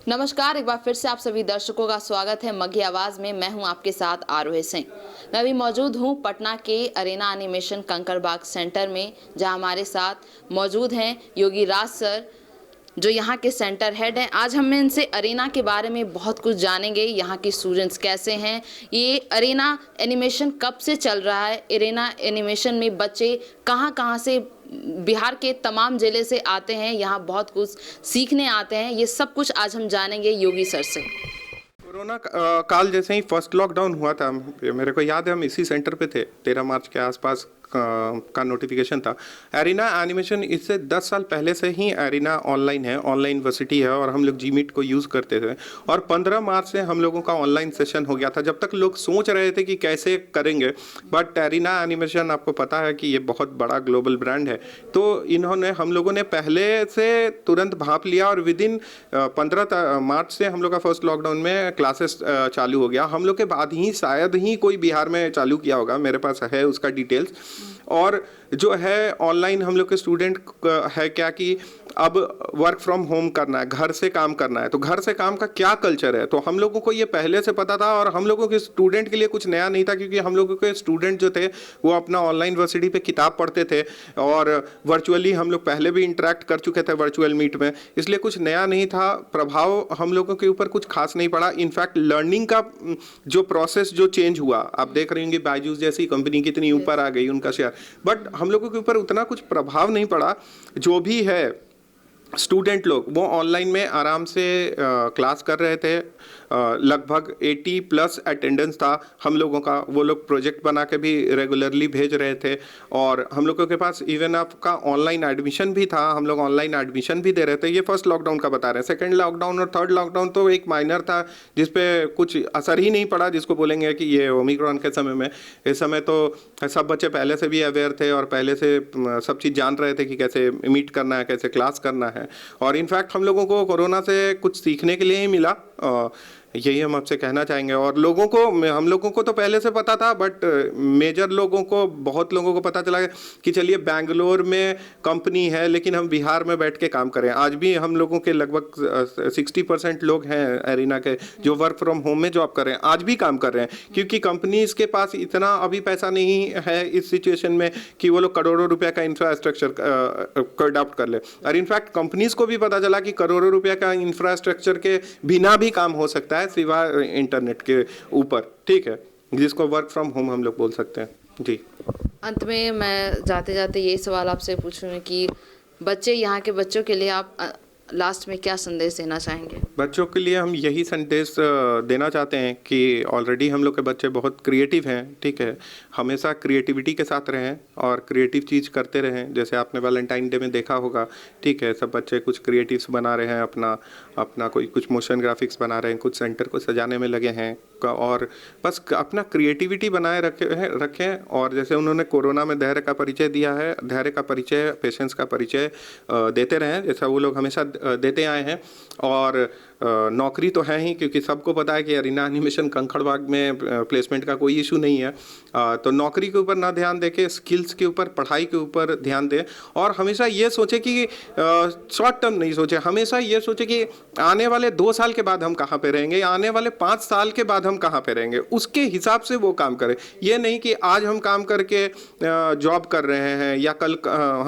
नमस्कार, एक बार फिर से आप सभी दर्शकों का स्वागत है मघी आवाज में। मैं हूं आपके साथ आरोही सिंह। मैं अभी मौजूद हूं पटना के अरेना एनिमेशन कंकड़बाग सेंटर में, जहां हमारे साथ मौजूद हैं योगी राज सर, जो यहाँ के सेंटर हेड हैं। आज हम इनसे अरेना के बारे में बहुत कुछ जानेंगे। यहाँ के स्टूडेंट्स कैसे हैं, ये अरेना एनिमेशन कब से चल रहा है, अरेना एनिमेशन में बच्चे कहाँ कहाँ से बिहार के तमाम जिले से आते हैं, यहाँ बहुत कुछ सीखने आते हैं। ये सब कुछ आज हम जानेंगे योगी सर से। कोरोना काल जैसे ही फर्स्ट लॉकडाउन हुआ था, मेरे को याद है हम इसी सेंटर पे थे। 13 मार्च के आसपास का नोटिफिकेशन था। एरिना एनिमेशन इससे 10 साल पहले से ही एरिना ऑनलाइन है, ऑनलाइन यूनिवर्सिटी है और हम लोग जीमीट को यूज़ करते थे। और 15 मार्च से हम लोगों का ऑनलाइन सेशन हो गया था। जब तक लोग सोच रहे थे कि कैसे करेंगे, बट एरिना एनिमेशन आपको पता है कि ये बहुत बड़ा ग्लोबल ब्रांड है, तो इन्होंने हम लोगों ने पहले से तुरंत भाप लिया और विद इन 15 मार्च से हम लोग का फर्स्ट लॉकडाउन में क्लासेस चालू हो गया। हम लोग के बाद ही शायद ही कोई बिहार में चालू किया होगा, मेरे पास है उसका डिटेल्स। और जो है ऑनलाइन हम लोग के स्टूडेंट है क्या कि अब वर्क फ्रॉम होम करना है, घर से काम करना है, तो घर से काम का क्या कल्चर है, तो हम लोगों को ये पहले से पता था। और हम लोगों के स्टूडेंट के लिए कुछ नया नहीं था, क्योंकि हम लोगों के स्टूडेंट जो थे वो अपना ऑनलाइन यूनिवर्सिटी पे किताब पढ़ते थे और वर्चुअली हम लोग पहले भी इंटरेक्ट कर चुके थे वर्चुअल मीट में, इसलिए कुछ नया नहीं था। प्रभाव हम लोगों के ऊपर कुछ खास नहीं पड़ा। इनफैक्ट लर्निंग का जो प्रोसेस जो चेंज हुआ, आप देख रहे होंगे बायजूस जैसी कंपनी कितनी ऊपर आ गई उनका शेयर, बट हम लोगों के ऊपर उतना कुछ प्रभाव नहीं पड़ा। जो भी है स्टूडेंट लोग वो ऑनलाइन में आराम से क्लास कर रहे थे। लगभग 80+ अटेंडेंस था हम लोगों का। वो लोग प्रोजेक्ट बना के भी रेगुलरली भेज रहे थे और हम लोगों के पास इवन आपका ऑनलाइन एडमिशन भी था। हम लोग ऑनलाइन एडमिशन भी दे रहे थे। ये फर्स्ट लॉकडाउन का बता रहे हैं। सेकेंड लॉकडाउन और थर्ड लॉकडाउन तो एक माइनर था, जिसपे कुछ असर ही नहीं पड़ा, जिसको बोलेंगे कि ये ओमिक्रॉन के समय में। इस समय तो सब बच्चे पहले से भी अवेयर थे और पहले से सब चीज़ जान रहे थे कि कैसे मीट करना है, कैसे क्लास करना है। और इनफैक्ट हम लोगों को कोरोना से कुछ सीखने के लिए ही मिला, यही हम आपसे कहना चाहेंगे। और लोगों को, हम लोगों को तो पहले से पता था, बट मेजर लोगों को, बहुत लोगों को पता चला कि चलिए बेंगलोर में कंपनी है लेकिन हम बिहार में बैठ के काम करें। आज भी हम लोगों के लगभग 60% लोग हैं एरिना के जो वर्क फ्रॉम होम में जॉब कर रहे हैं, आज भी काम कर रहे हैं, क्योंकि कंपनीज के पास इतना अभी पैसा नहीं है इस सिचुएशन में कि वो लोग करोड़ों रुपये का इंफ्रास्ट्रक्चर को अडॉप्ट कर ले। और इनफैक्ट कंपनीज को भी पता चला कि करोड़ों रुपये का इंफ्रास्ट्रक्चर के बिना भी काम हो सकता है, सिवाय इंटरनेट के ऊपर, ठीक है, जिसको वर्क फ्रॉम होम हम लोग बोल सकते हैं। जी, अंत में मैं जाते जाते यही सवाल आपसे पूछूंगी कि बच्चे, यहाँ के बच्चों के लिए आप लास्ट में क्या संदेश देना चाहेंगे? बच्चों के लिए हम यही संदेश देना चाहते हैं कि ऑलरेडी हम लोग के बच्चे बहुत क्रिएटिव हैं, ठीक है, हमेशा क्रिएटिविटी के साथ रहें और क्रिएटिव चीज़ करते रहें। जैसे आपने वैलेंटाइन डे में देखा होगा, ठीक है, सब बच्चे कुछ क्रिएटिव्स बना रहे हैं, अपना कोई कुछ मोशन ग्राफिक्स बना रहे हैं, कुछ सेंटर को सजाने में लगे हैं, और बस अपना क्रिएटिविटी बनाए रखें। और जैसे उन्होंने कोरोना में धैर्य का परिचय दिया है, धैर्य का परिचय, पेशेंस का परिचय देते रहें, जैसा वो लोग हमेशा देते आए हैं। और नौकरी तो है ही, क्योंकि सबको पता है कि अरेना एनिमेशन कंकड़बाग में प्लेसमेंट का कोई इशू नहीं है। तो नौकरी के ऊपर ना ध्यान देके स्किल्स के ऊपर, पढ़ाई के ऊपर ध्यान दें। और हमेशा ये सोचे कि शॉर्ट टर्म नहीं सोचे, हमेशा ये सोचे कि आने वाले 2 साल के बाद हम कहाँ पे रहेंगे, आने वाले 5 साल के बाद हम कहाँ पे रहेंगे, उसके हिसाब से वो काम करें। ये नहीं कि आज हम काम करके जॉब कर रहे हैं या कल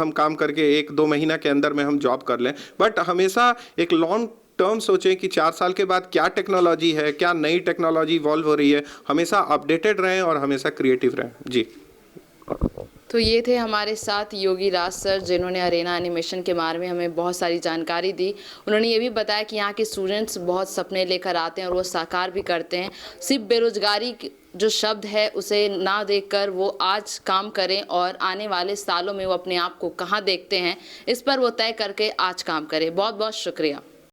हम काम करके 1-2 महीना के अंदर में हम जॉब कर लें, बट हमेशा एक लॉन्ग टर्म सोचें कि 4 साल के बाद क्या टेक्नोलॉजी है, क्या नई टेक्नोलॉजी इवॉल्व हो रही है। हमेशा अपडेटेड रहें और हमेशा क्रिएटिव रहें। जी, तो ये थे हमारे साथ योगी राज सर, जिन्होंने अरेना एनिमेशन के बारे में हमें बहुत सारी जानकारी दी। उन्होंने ये भी बताया कि यहाँ के स्टूडेंट्स बहुत सपने लेकर आते हैं और वो साकार भी करते हैं। सिर्फ बेरोजगारी जो शब्द है उसे ना देखकर वो आज काम करें और आने वाले सालों में वो अपने आप को कहाँ देखते हैं, इस पर वो तय करके आज काम करें। बहुत बहुत शुक्रिया।